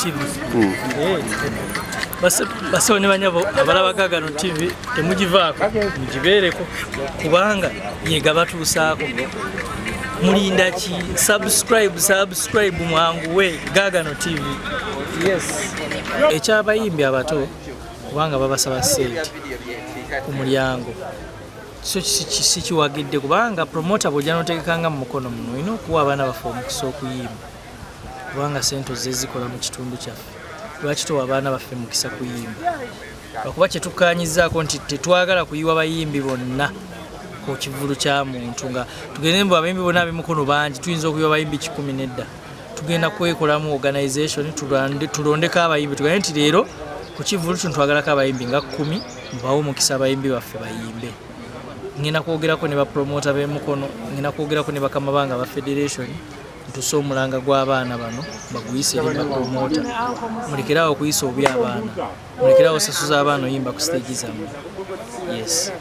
TV. Basi ne banyabo abalaba Gagano TV temugivaako mugibeereko kubanga yega batuusaako. Mulinda ki subscribe mwangu we Gagano TV. Yes. Ekyabayimbi abato kubanga babasaba sente ku mulyango. So sikiwagidde kubanga promoter bojja notegekanga mu mukono muno ino kuwa abaana baffe omukisa okuyimba kubanga sente zezikola mu kitundu kyaffe. Lwaki towa abaana baffe mukisa kuyimba? Lwakuba kyetukkaanyizaako nti tetwagala kuyiwa bayimbi bonna ku kivulu kya muntu nga tugende mbu abayimbi bonna ab'emikono bangi tuyinza okuyiwa bayimbi 10 nedda. Tugenda kwekolamu organization tulondeko abayimbi tugambe nti leero ku kivulu kino twagalako abayimbi nga 10 mubawe omukisa abayimbi baffe bayimbe. Ngenda kwogerako ne bapromota b'emikono, ngenda kwogerako ne bakama banga ba federation ntuso omulanga gw'abaana bano baguyise eri bapromota. Mulekerawo okuyisa obi abaana, mulekerawo osasuza abaana oyimba ku stage zammwe. Yes.